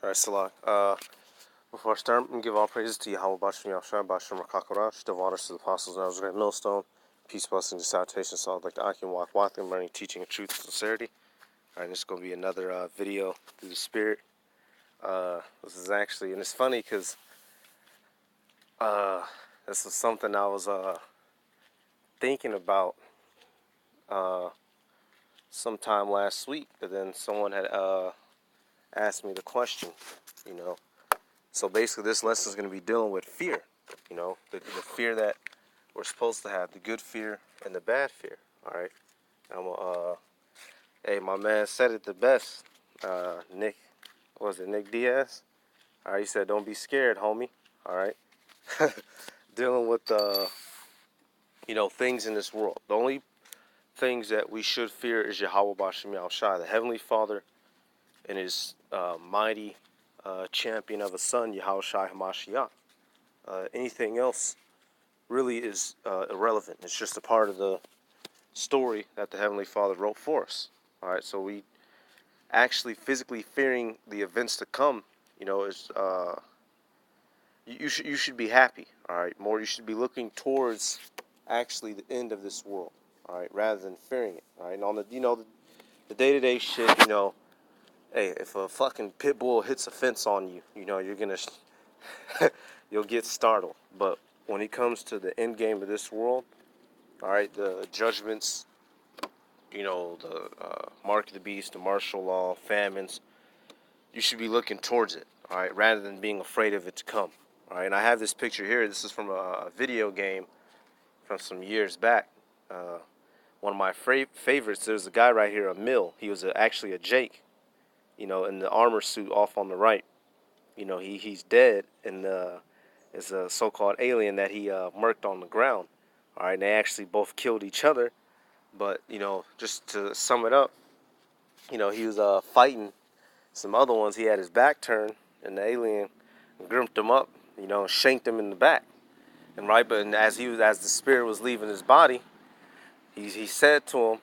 Alright, Salak. Before I start, I'm going to give all praises to Yahweh Bashim Yahshua Bashim Rakakarach, the waters to the apostles and Great Millstone. Peace, blessings, and salutations to all like the Akim Walk Watham, learning, teaching, and truth and sincerity. Alright, this is going to be another video through the Spirit. This is actually, and it's funny because this is something I was thinking about sometime last week, but then someone had asked me the question, you know. So basically, this lesson is going to be dealing with fear, you know, the fear that we're supposed to have, the good fear and the bad fear. All right. Hey, my man said it the best. Nick, what was it, Nick Diaz? All right, he said, "Don't be scared, homie." All right. Dealing with things in this world. The only things that we should fear is Yahweh Bashim Yahushua, the Heavenly Father, and His mighty champion of a son, Yahushua Hamashiach. Anything else really is irrelevant. It's just a part of the story that the Heavenly Father wrote for us. All right, so we actually physically fearing the events to come, is you should be happy. All right, more you should be looking towards actually the end of this world. All right, rather than fearing it. All right, and on the day-to-day shit, hey, if a fucking pit bull hits a fence on you, you're gonna you'll get startled. But when it comes to the end game of this world, all right, the judgments, the mark of the beast, the martial law, famines, you should be looking towards it, all right, rather than being afraid of it to come. All right, and I have this picture here. This is from a video game from some years back. One of my favorites, there's a guy right here, a Mill. He was actually a Jake, in the armor suit off on the right. He's dead, and is a so-called alien that he murked on the ground. All right, and they actually both killed each other. But, just to sum it up, he was fighting some other ones. He had his back turned, and the alien grimped him up, shanked him in the back. And as the spirit was leaving his body, he said to him,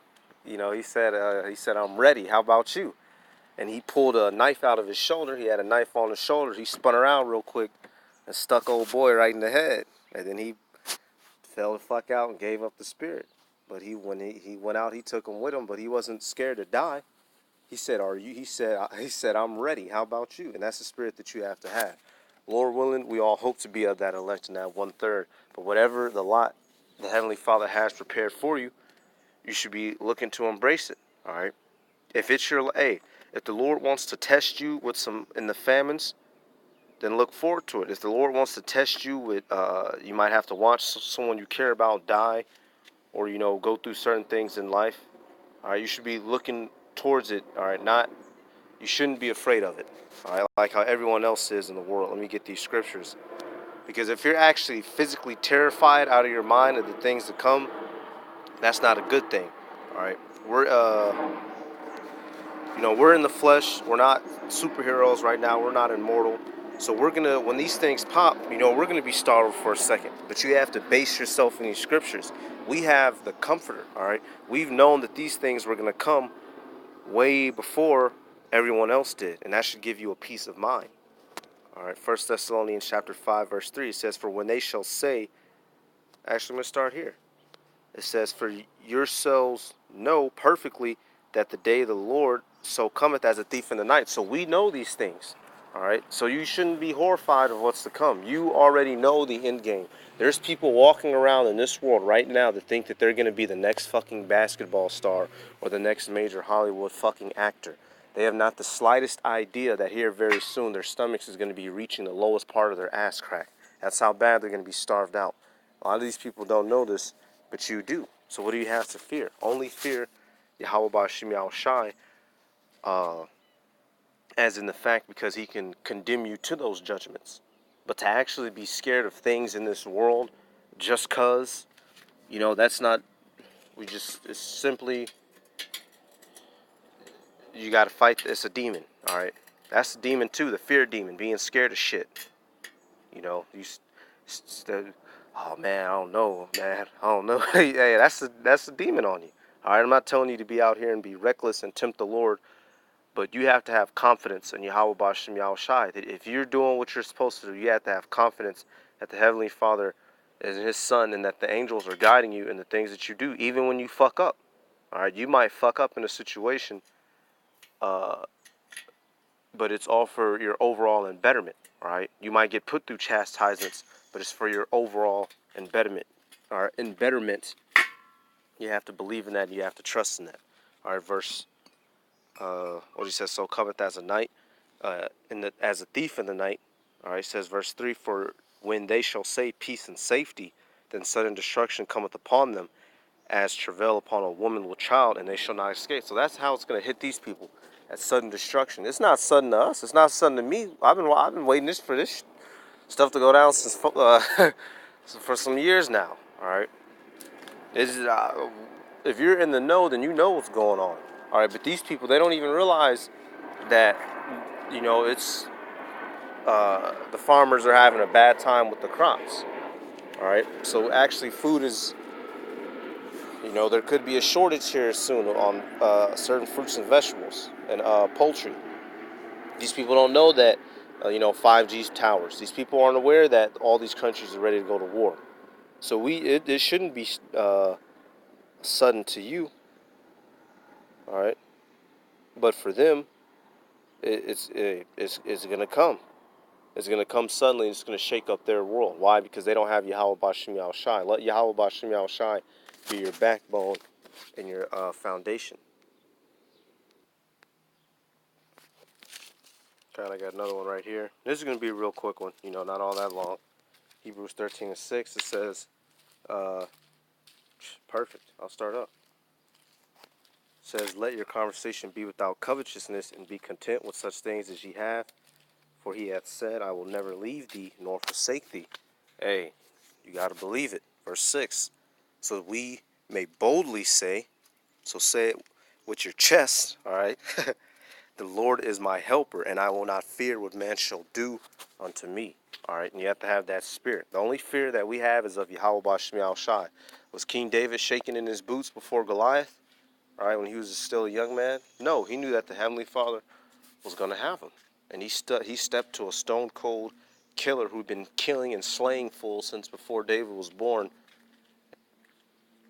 he said, "I'm ready. How about you?" And he pulled a knife out of his shoulder. He had a knife on his shoulder. He spun around real quick and stuck old boy right in the head. And then he fell the fuck out and gave up the spirit. But when he went out, he took him with him, but he wasn't scared to die. He said, "Are you?" He said, "I'm ready. How about you?" And that's the spirit that you have to have. Lord willing, we all hope to be of that elect and that 1/3. But whatever the lot the Heavenly Father has prepared for you, you should be looking to embrace it. All right. If the Lord wants to test you with some in the famines, then look forward to it. If the Lord wants to test you with, you might have to watch someone you care about die, or go through certain things in life. All right, you should be looking towards it. All right, you shouldn't be afraid of it. All right, like how everyone else is in the world. Let me get these scriptures, because if you're actually physically terrified out of your mind of the things to come, that's not a good thing. All right, we're in the flesh. We're not superheroes right now. We're not immortal. So when these things pop, we're gonna be startled for a second. But you have to base yourself in these scriptures. We have the Comforter, all right? We've known that these things were gonna come way before everyone else did, and that should give you a peace of mind. All right, 1 Thessalonians chapter 5, verse 3, it says, "For when they shall say," actually, I'm gonna start here. It says, "For yourselves know perfectly that the day of the Lord so cometh as a thief in the night." So we know these things. All right. So you shouldn't be horrified of what's to come. You already know the end game. There's people walking around in this world right now that think that they're going to be the next fucking basketball star or the next major Hollywood fucking actor. They have not the slightest idea that here very soon their stomachs is going to be reaching the lowest part of their ass crack. That's how bad they're going to be starved out. A lot of these people don't know this, but you do. So what do you have to fear? Only fear Yahweh Bashim Yahushai, as in the fact because he can condemn you to those judgments. But to actually be scared of things in this world just cause, that's not, it's simply, you got to fight, it's a demon, all right? That's a demon too, the fear demon, being scared of shit. Oh man, I don't know, man, I don't know. Hey, that's a demon on you. All right, I'm not telling you to be out here and be reckless and tempt the Lord, But you have to have confidence in Yahweh Bashem Yahushai. That if you're doing what you're supposed to do, you have to have confidence that the Heavenly Father is His Son and that the angels are guiding you in the things that you do, even when you fuck up. All right, you might fuck up in a situation, but it's all for your overall betterment. All right, you might get put through chastisements, but it's for your overall betterment. All right, betterment. You have to believe in that. You have to trust in that. All right, verse. What he says, so cometh as a night, as a thief in the night. All right, says verse 3, for when they shall say peace and safety, then sudden destruction cometh upon them, as travail upon a woman with child, and they shall not escape. So that's how it's going to hit these people, at sudden destruction. It's not sudden to us. It's not sudden to me. I've been waiting for this stuff to go down since for some years now. All right, if you're in the know, then you know what's going on. All right, but these people, they don't even realize that, it's the farmers are having a bad time with the crops. All right, so actually food is, there could be a shortage here soon on certain fruits and vegetables and poultry. These people don't know that, 5G towers. These people aren't aware that all these countries are ready to go to war. So it shouldn't be sudden to you. All right, but for them, it's going to come. It's going to come suddenly, and it's going to shake up their world. Why? Because they don't have Yahweh Bashem Yahushai. Let Yahweh Bashem Yahushai be your backbone and your foundation. Okay, I got another one right here. This is going to be a real quick one, not all that long. Hebrews 13:6, it says, perfect, I'll start up. It says, let your conversation be without covetousness, and be content with such things as ye have. For he hath said, I will never leave thee, nor forsake thee. Hey, you got to believe it. Verse 6, so that we may boldly say, so say it with your chest, all right? The Lord is my helper, and I will not fear what man shall do unto me. All right, and you have to have that spirit. The only fear that we have is of Yahweh Bashem Yahushai. Was King David shaking in his boots before Goliath? All right, when he was still a young man? No, he knew that the Heavenly Father was going to have him. And he stepped to a stone cold killer who'd been killing and slaying fools since before David was born.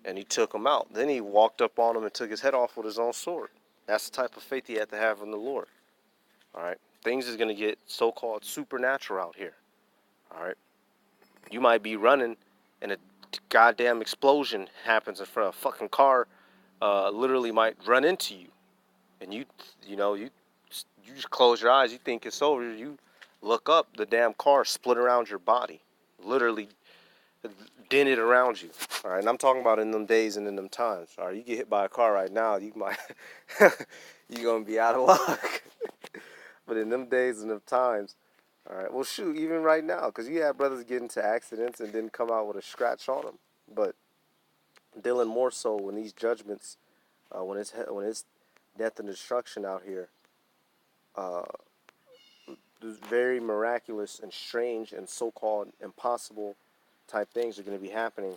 And he took him out. Then he walked up on him and took his head off with his own sword. That's the type of faith he had to have in the Lord. All right. Things is going to get so-called supernatural out here. All right. You might be running and a goddamn explosion happens in front of a fucking car. Literally might run into you. And you just close your eyes. You think it's over. You look up, the damn car split around your body. Literally dented around you. All right. And I'm talking about in them days and in them times. All right. You get hit by a car right now, you might, you're going to be out of luck. But in them days and them times, all right, well, shoot, even right now, because you have brothers get into accidents and didn't come out with a scratch on them. But dealing more so when these judgments, when it's death and destruction out here, very miraculous and strange and so-called impossible type things are going to be happening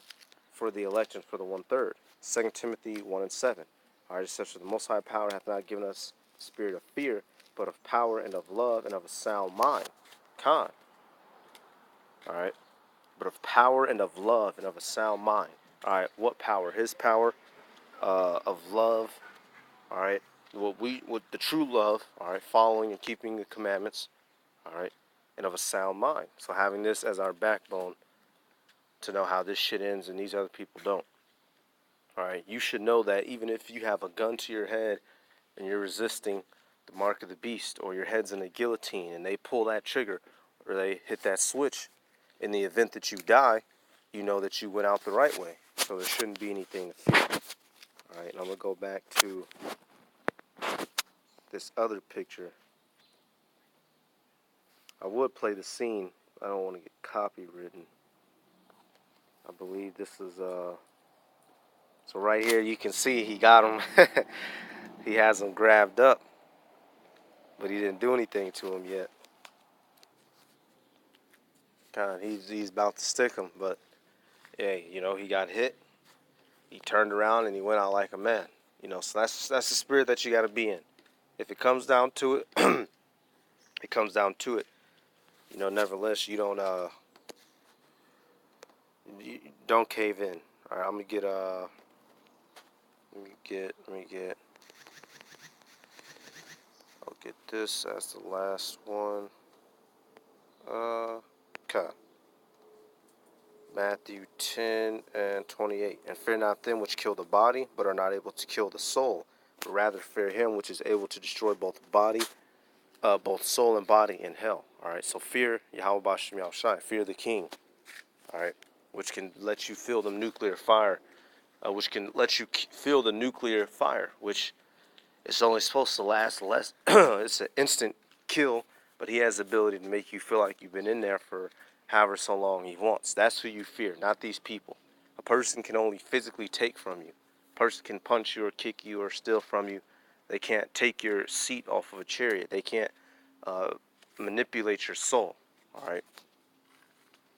for the elect and for the 1/3. 2 Timothy 1:7. All right, such that the Most High Power hath not given us the spirit of fear, but of power and of love and of a sound mind. All right, but of power and of love and of a sound mind. All right, what power? His power of love. All right, with the true love. All right, following and keeping the commandments. All right, and of a sound mind. So having this as our backbone to know how this shit ends and these other people don't. All right, you should know that even if you have a gun to your head and you're resisting the mark of the beast, or your head's in a guillotine and they pull that trigger or they hit that switch, in the event that you die, you know that you went out the right way. So there shouldn't be anything to fear. All right, and I'm going to go back to this other picture. I would play the scene. I don't want to get copywritten. I believe this is, so right here you can see he got him. He has him grabbed up, but he didn't do anything to him yet. He's about to stick him, but hey, he got hit. He turned around and he went out like a man. So that's the spirit that you got to be in. if it comes down to it, it comes down to it. You know, nevertheless, you don't cave in. All right, I'm gonna get let me get. I'll get this as the last one. Okay. Matthew 10 and 28. And fear not them which kill the body, but are not able to kill the soul, but rather fear him which is able to destroy both both soul and body in hell. All right. So fear Yahweh Bashem Yahushai. Fear the King. All right. Which can let you feel the nuclear fire. Which can let you feel the nuclear fire, which is only supposed to last less. It's an instant kill, but he has the ability to make you feel like you've been in there for however so long he wants. That's who you fear, not these people. A person can only physically take from you. A person can punch you or kick you or steal from you. They can't take your seat off of a chariot. They can't manipulate your soul. All right.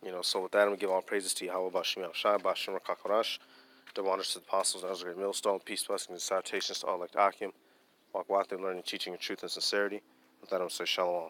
You know, so with that, I'm going to give all praises to Yahweh Bashem Yahushai, Bashem Rakakorash, double honors to the apostles, and as a great millstone, peace, blessings, and salutations to all like Akim. Walk with them, learning, teaching, and truth and sincerity. With that, I'm going to say shalom.